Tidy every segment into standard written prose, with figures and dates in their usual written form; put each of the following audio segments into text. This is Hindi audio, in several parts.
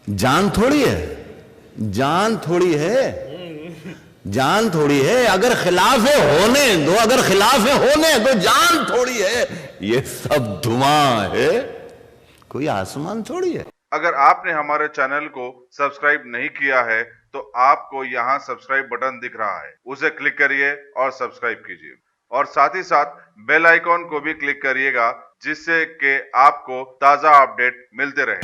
जान थोड़ी है, जान थोड़ी है, जान थोड़ी है। अगर खिलाफ है होने दो, अगर खिलाफ है होने दो, जान थोड़ी है। ये सब धुआं है, कोई आसमान थोड़ी है। अगर आपने हमारे चैनल को सब्सक्राइब नहीं किया है तो आपको यहाँ सब्सक्राइब बटन दिख रहा है, उसे क्लिक करिए और सब्सक्राइब कीजिए और साथ ही साथ बेल आइकॉन को भी क्लिक करिएगा, जिससे कि आपको ताजा अपडेट मिलते रहे।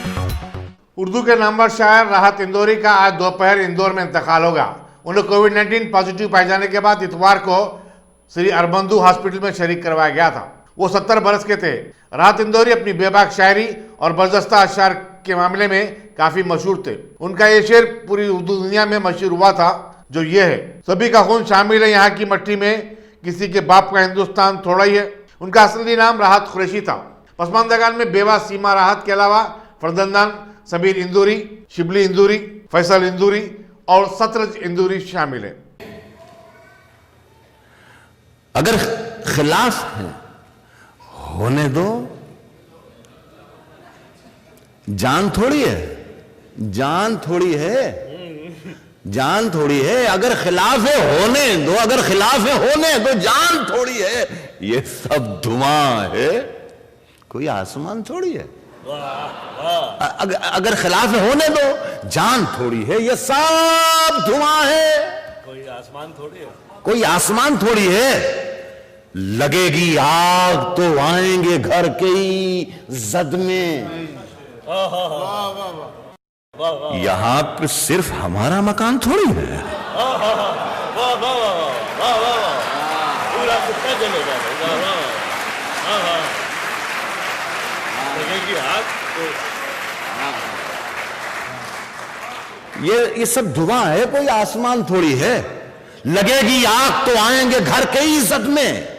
उर्दू के नामवर शायर राहत इंदौरी का आज दोपहर इंदौर में इंतकाल होगा। उन्हें कोविड-19 पॉजिटिव पाए जाने के बाद इतवार को श्री अरबंदू हॉस्पिटल में शरीक करवाया गया था। वो 70 बरस के थे। राहत इंदौरी अपनी बेबाक शायरी और बर्जस्ता अशार के मामले में काफी मशहूर थे। उनका ये शेर पूरी उर्दू दुनिया में मशहूर हुआ था, जो ये है, सभी का खून शामिल है यहाँ की मट्टी में, किसी के बाप का हिंदुस्तान थोड़ा ही है। उनका असली नाम राहत कुरैशी था। पसमानदगान में बेवा सीमा राहत के अलावा फरदंदान समीर इंदौरी, शिबली इंदौरी, फैसल इंदौरी और सतरज इंदौरी शामिल है। अगर खिलाफ है होने दो, जान थोड़ी है, जान थोड़ी है, जान थोड़ी है। अगर खिलाफ है होने दो, अगर खिलाफ है होने दो, जान थोड़ी है। ये सब धुआं है, कोई आसमान थोड़ी है। अगर खिलाफ है होने दो, जान थोड़ी है। ये सब धुआं है, कोई आसमान थोड़ी है, कोई आसमान थोड़ी है। लगेगी आग तो आएंगे घर के ही जद में। यहां पे सिर्फ हमारा मकान थोड़ी है। पूरा कुत्ता चलेगा। लगेगी आग तो ये सब धुआं है, कोई आसमान थोड़ी है। लगेगी आग तो आएंगे घर के ही इज्जत में।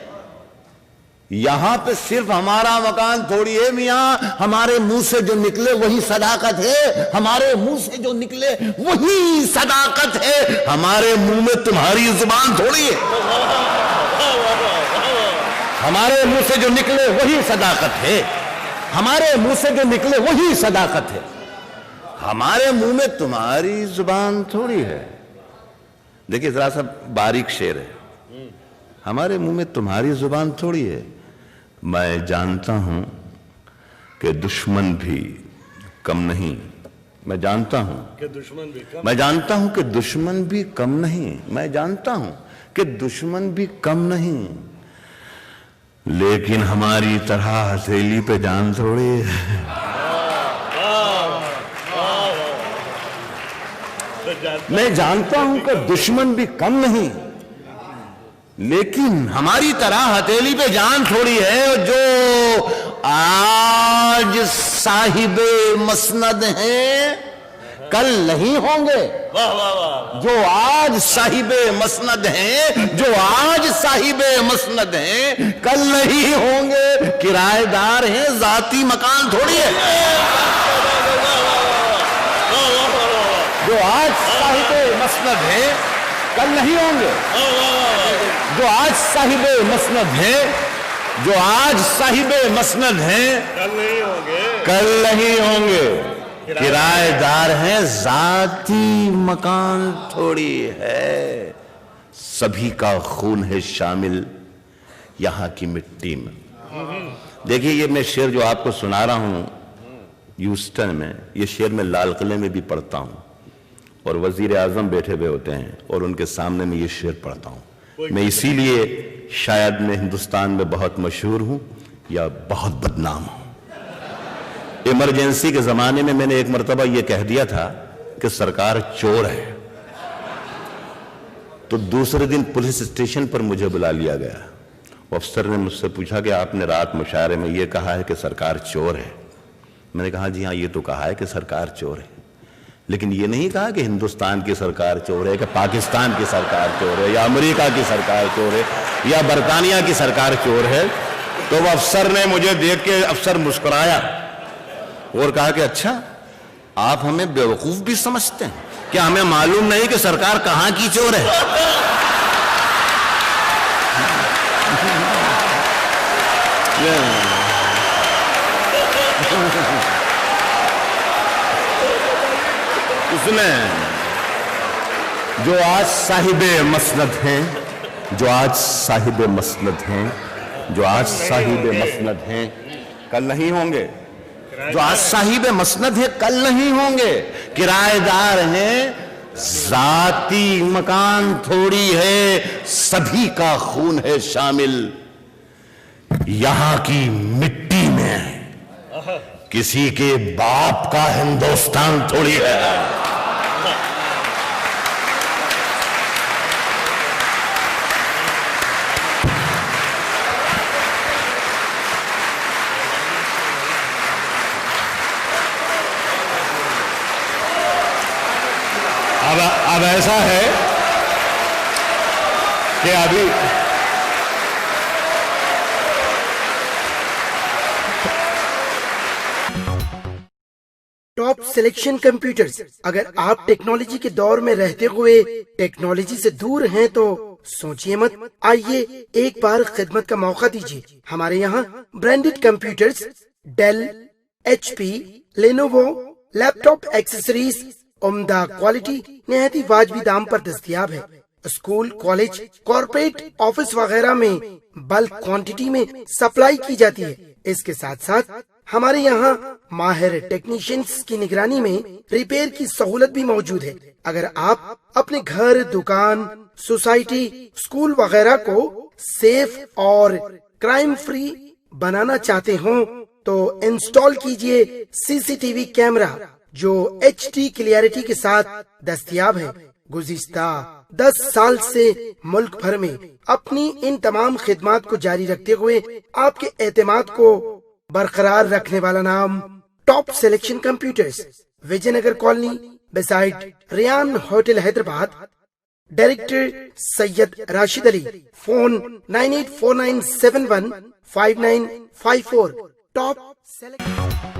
यहां पे सिर्फ हमारा मकान थोड़ी है मियां। हमारे मुंह से जो निकले वही सदाकत है, हमारे मुंह से जो निकले वही सदाकत है। हमारे मुंह में तुम्हारी जुबान थोड़ी है। हमारे मुंह से जो निकले वही सदाकत है, हमारे मुंह से जो निकले वही सदाकत है। हमारे मुंह में तुम्हारी जुबान थोड़ी है। देखिए जरा सा बारीक शेर है। हमारे मुंह में तुम्हारी जुबान थोड़ी है। मैं जानता हूं कि दुश्मन भी कम नहीं। मैं जानता हूं कि दुश्मन भी कम, मैं जानता हूं कि दुश्मन भी कम नहीं। मैं जानता हूं कि दुश्मन भी कम नहीं, लेकिन हमारी तरह हथेली पे जान थोड़ी है। मैं जानता हूं कि दुश्मन भी कम नहीं, लेकिन हमारी तरह हथेली पे जान थोड़ी है। जो आज साहिबे मसनद हैं, कल नहीं होंगे। जो आज साहिबे मसनद हैं, जो आज साहिबे मसनद हैं, कल नहीं होंगे। किराएदार हैं, जाती मकान थोड़ी है। जो आज साहिबे मसनद हैं, कल नहीं होंगे। जो आज साहिबे मसनद हैं, जो आज साहिबे मसनद हैं, कल नहीं होंगे, कल नहीं होंगे। किराएदार हैं, जाती मकान थोड़ी है। सभी का खून है शामिल यहां की मिट्टी में। देखिए ये मैं शेर जो आपको सुना रहा हूं ह्यूस्टन में, ये शेर मैं लाल किले में भी पढ़ता हूं और वजीर आजम बैठे हुए होते हैं और उनके सामने में ये शेर पढ़ता हूं। मैं इसीलिए शायद मैं हिंदुस्तान में बहुत मशहूर हूं या बहुत बदनाम हूं। इमरजेंसी के जमाने में मैंने एक मर्तबा यह कह दिया था कि सरकार चोर है, तो दूसरे दिन पुलिस स्टेशन पर मुझे बुला लिया गया। अफसर ने मुझसे पूछा कि आपने रात मुशायरे में यह कहा है कि सरकार चोर है। मैंने कहा जी हाँ, ये तो कहा है कि सरकार चोर है, लेकिन ये नहीं कहा कि हिंदुस्तान की सरकार चोर है, कि पाकिस्तान की सरकार चोर है, या अमेरिका की सरकार चोर है, या बरतानिया की सरकार चोर है। तो वो अफसर ने मुझे देख के अफसर मुस्कुराया और कहा कि अच्छा, आप हमें बेवकूफ भी समझते हैं क्या? हमें मालूम नहीं कि सरकार कहां की चोर है? सुने, जो आज साहिबे मसनद हैं, जो आज साहिबे मसनद हैं, जो आज साहिबे मसनद हैं, कल नहीं होंगे। जो आज साहिबे मसनद है, कल नहीं होंगे। किराएदार हैं, जाती मकान थोड़ी है, सभी का खून है शामिल। यहां की मिट्टी में किसी के बाप का हिंदुस्तान थोड़ी है। अब ऐसा है कि अभी टॉप सिलेक्शन कंप्यूटर्स। अगर आप टेक्नोलॉजी के दौर में रहते हुए टेक्नोलॉजी से दूर हैं तो सोचिए मत, आइए एक बार खिदमत का मौका दीजिए। हमारे यहाँ branded computers Dell, HP, Lenovo, laptop accessories उम्दा क्वालिटी निहायती वाजबी दाम पर दस्तयाब है। स्कूल, कॉलेज, कॉर्पोरेट, ऑफिस वगैरह में बल्क क्वांटिटी में सप्लाई की जाती है। इसके साथ साथ हमारे यहाँ माहिर टेक्नीशियंस की निगरानी में रिपेयर की सहूलत भी मौजूद है। अगर आप अपने घर, दुकान, सोसाइटी, स्कूल वगैरह को सेफ और क्राइम फ्री बनाना चाहते हो तो इंस्टॉल कीजिए CCTV कैमरा जो HD क्लियरिटी के साथ दस्तयाब है। गुज़िश्ता 10 साल से मुल्क भर में अपनी इन तमाम खिदमात को जारी रखते हुए आपके एतमाद को बरकरार रखने वाला नाम top selection computers, Vijaynagar colony beside Riyan hotel Hyderabad. Director Syed Rashid Ali. Phone 9849715954। Top selection.